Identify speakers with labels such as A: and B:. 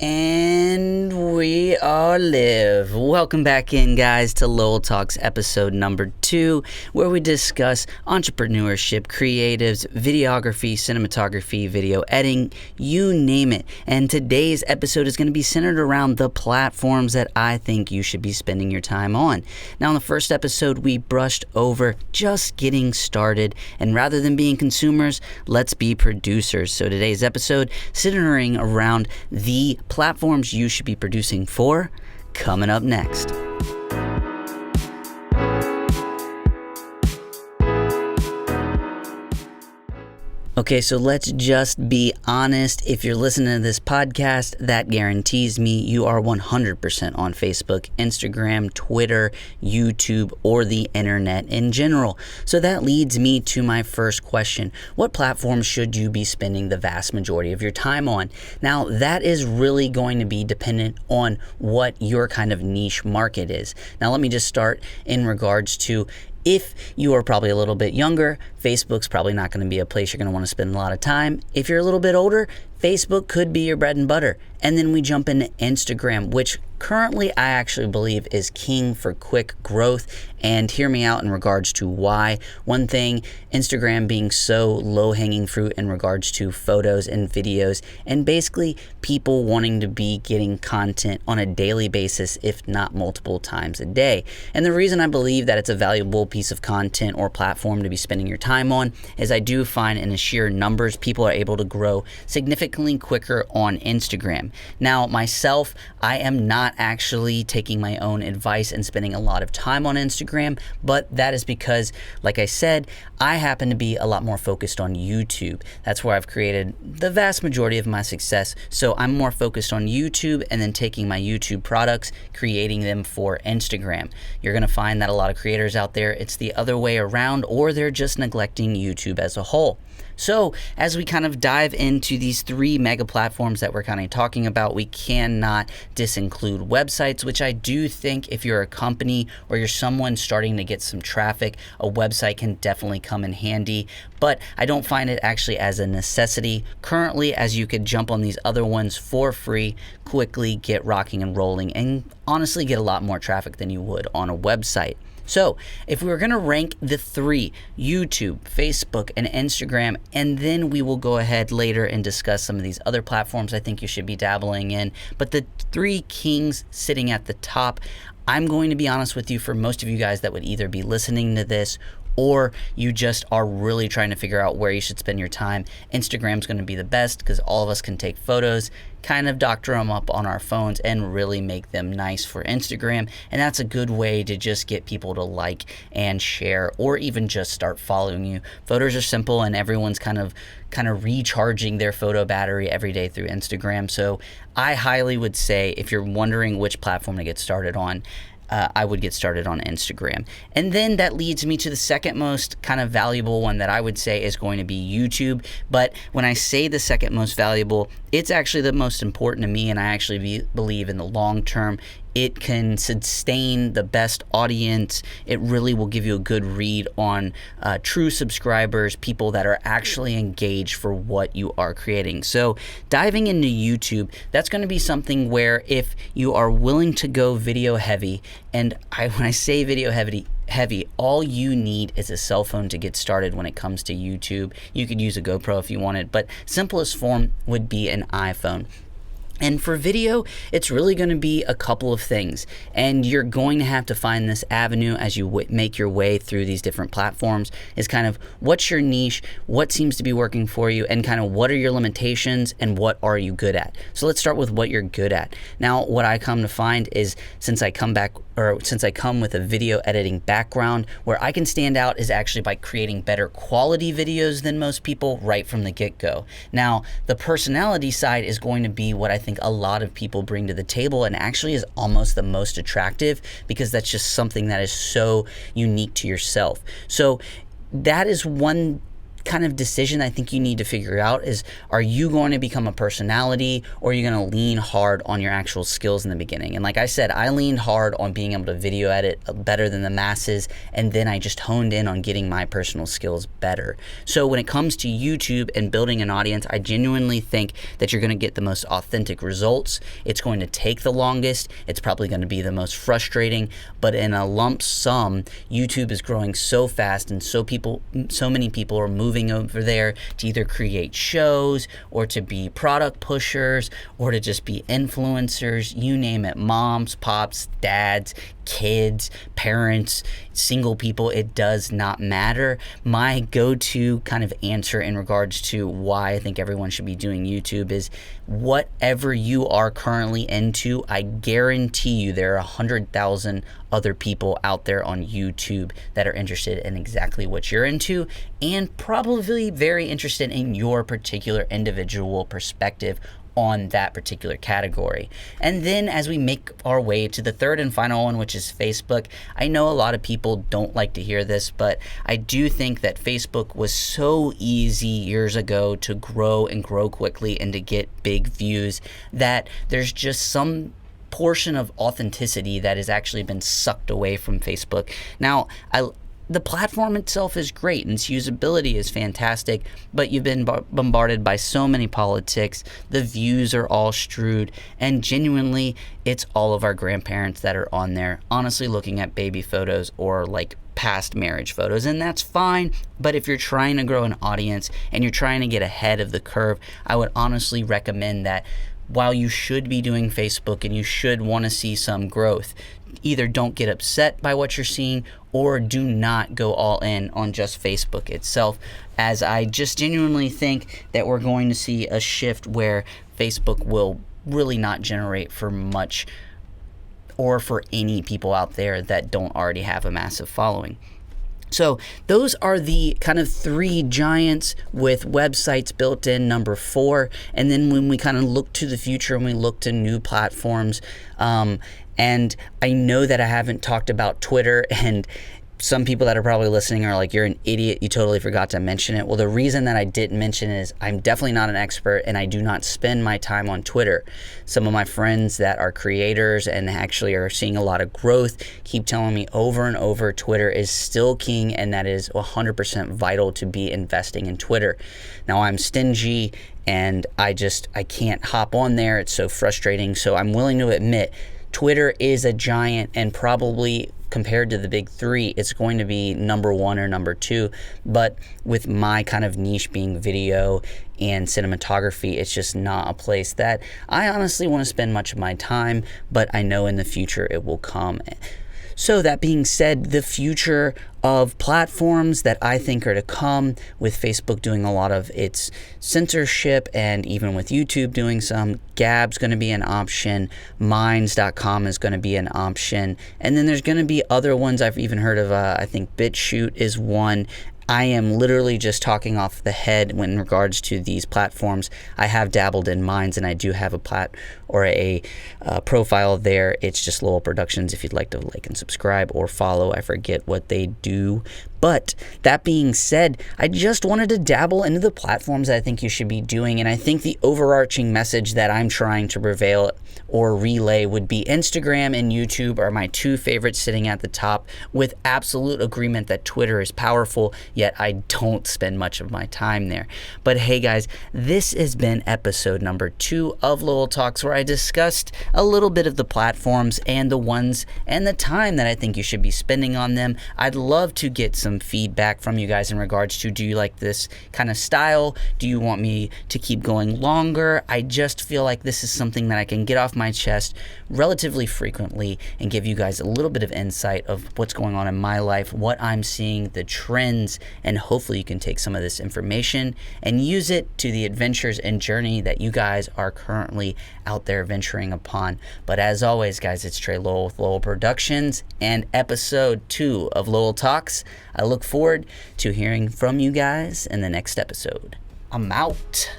A: And we are live. Welcome back in, guys, to Lowell Talks episode number 2, where we discuss entrepreneurship, creatives, videography, cinematography, video editing, you name it. And today's episode is going to be centered around the platforms that I think you should be spending your time on. Now, in the first episode, we brushed over just getting started, and rather than being consumers, let's be producers. So today's episode, centering around the platforms you should be producing for, coming up next. Okay, so let's just be honest. If you're listening to this podcast, that guarantees me you are 100% on Facebook, Instagram, Twitter, YouTube, or the internet in general. So that leads me to my first question. What platform should you be spending the vast majority of your time on? Now, that is really going to be dependent on what your kind of niche market is. Now, let me just start in regards to if you are probably a little bit younger, Facebook's probably not going to be a place you're going to want to spend a lot of time. If you're a little bit older, Facebook could be your bread and butter. And then we jump into Instagram, which currently I actually believe is king for quick growth. And hear me out in regards to why. One thing, Instagram being so low-hanging fruit in regards to photos and videos, and basically people wanting to be getting content on a daily basis, if not multiple times a day. And the reason I believe that it's a valuable piece of content or platform to be spending your time on is I do find in the sheer numbers, people are able to grow significantly quicker on Instagram. Now, myself, I am not actually taking my own advice and spending a lot of time on Instagram, but that is because, like I said, I happen to be a lot more focused on YouTube. That's where I've created the vast majority of my success. So I'm more focused on YouTube and then taking my YouTube products, creating them for Instagram. You're going to find that a lot of creators out there, it's the other way around, or they're just neglecting YouTube as a whole. So as we kind of dive into these 3 mega platforms that we're kind of talking about, we cannot disinclude websites, which I do think if you're a company or you're someone starting to get some traffic, a website can definitely come in handy. But I don't find it actually as a necessity currently, as you could jump on these other ones for free, quickly get rocking and rolling, and honestly get a lot more traffic than you would on a website. So if we were going to rank the 3, YouTube, Facebook, and Instagram, and then we will go ahead later and discuss some of these other platforms I think you should be dabbling in. But the 3 kings sitting at the top, I'm going to be honest with you, for most of you guys that would either be listening to this or you just are really trying to figure out where you should spend your time, Instagram's going to be the best because all of us can take photos, kind of doctor them up on our phones, and really make them nice for Instagram. And that's a good way to just get people to like and share, or even just start following you. Photos are simple, and everyone's kind of recharging their photo battery every day through Instagram. So I highly would say, if you're wondering which platform to get started on, I would get started on Instagram. And then that leads me to the second most kind of valuable one that I would say is going to be YouTube. But when I say the second most valuable, it's actually the most important to me, and I actually believe in the long term it can sustain the best audience. It really will give you a good read on true subscribers, people that are actually engaged for what you are creating. So diving into YouTube, that's going to be something where if you are willing to go video heavy, and when I say video heavy, all you need is a cell phone to get started when it comes to YouTube. You could use a GoPro if you wanted, but simplest form would be an iPhone. And for video, it's really going to be a couple of things, and you're going to have to find this avenue as you make your way through these different platforms, is kind of what's your niche, what seems to be working for you, and kind of what are your limitations and what are you good at. So let's start with what you're good at. Now, what I come to find is since I come with a video editing background, where I can stand out is actually by creating better quality videos than most people right from the get-go. Now, the personality side is going to be what I think a lot of people bring to the table, and actually is almost the most attractive, because that's just something that is so unique to yourself. So that is one kind of decision I think you need to figure out is, are you going to become a personality, or are you going to lean hard on your actual skills in the beginning? And like I said, I leaned hard on being able to video edit better than the masses, and then I just honed in on getting my personal skills better. So when it comes to YouTube and building an audience, I genuinely think that you're going to get the most authentic results. It's going to take the longest. It's probably going to be the most frustrating, but in a lump sum, YouTube is growing so fast, and so many people are moving over there to either create shows or to be product pushers or to just be influencers, you name it, moms, pops, dads, kids, parents, single people, it does not matter. My go-to kind of answer in regards to why I think everyone should be doing YouTube is, whatever you are currently into, I guarantee you there are 100,000 other people out there on YouTube that are interested in exactly what you're into, and probably very interested in your particular individual perspective on that particular category. And then as we make our way to the third and final one, which is Facebook, I know a lot of people don't like to hear this, but I do think that Facebook was so easy years ago to grow and grow quickly and to get big views that there's just some portion of authenticity that has actually been sucked away from Facebook. Now, the platform itself is great and its usability is fantastic, but you've been bombarded by so many politics. The views are all strewed, and genuinely, it's all of our grandparents that are on there, honestly looking at baby photos or like past marriage photos, and that's fine. But if you're trying to grow an audience and you're trying to get ahead of the curve, I would honestly recommend that while you should be doing Facebook and you should want to see some growth, either don't get upset by what you're seeing or do not go all in on just Facebook itself, as I just genuinely think that we're going to see a shift where Facebook will really not generate for much or for any people out there that don't already have a massive following. So those are the kind of three giants with websites built in, number 4. And then when we kind of look to the future and we look to new platforms, and I know that I haven't talked about Twitter, and some people that are probably listening are like, you're an idiot, you totally forgot to mention it. Well, the reason that I didn't mention it is I'm definitely not an expert, and I do not spend my time on Twitter. Some of my friends that are creators and actually are seeing a lot of growth keep telling me over and over Twitter is still king, and that is 100% vital to be investing in Twitter. Now, I'm stingy and I can't hop on there. It's so frustrating. So I'm willing to admit Twitter is a giant, and probably compared to the big 3, it's going to be number 1 or number 2. But with my kind of niche being video and cinematography, it's just not a place that I honestly want to spend much of my time, but I know in the future it will come. So that being said, the future of platforms that I think are to come, with Facebook doing a lot of its censorship, and even with YouTube doing some, Gab's going to be an option, Minds.com is going to be an option, and then there's going to be other ones I've even heard of. I think BitChute is one. I am literally just talking off the head when in regards to these platforms. I have dabbled in Minds, and I do have a profile there. It's just Lowell Productions if you'd like to like and subscribe or follow. I forget what they do. But that being said, I just wanted to dabble into the platforms that I think you should be doing, and I think the overarching message that I'm trying to prevail or relay would be Instagram and YouTube are my 2 favorites sitting at the top, with absolute agreement that Twitter is powerful, yet I don't spend much of my time there. But hey guys, this has been episode number 2 of Lowell Talks, where I discussed a little bit of the platforms and the ones and the time that I think you should be spending on them. I'd love to get some feedback from you guys in regards to, do you like this kind of style? Do you want me to keep going longer? I just feel like this is something that I can get off my chest relatively frequently and give you guys a little bit of insight of what's going on in my life, what I'm seeing, the trends, and hopefully you can take some of this information and use it to the adventures and journey that you guys are currently out there venturing upon. But as always, guys, it's Trey Lowell with Lowell Productions and episode 2 of Lowell Talks. I look forward to hearing from you guys in the next episode. I'm out.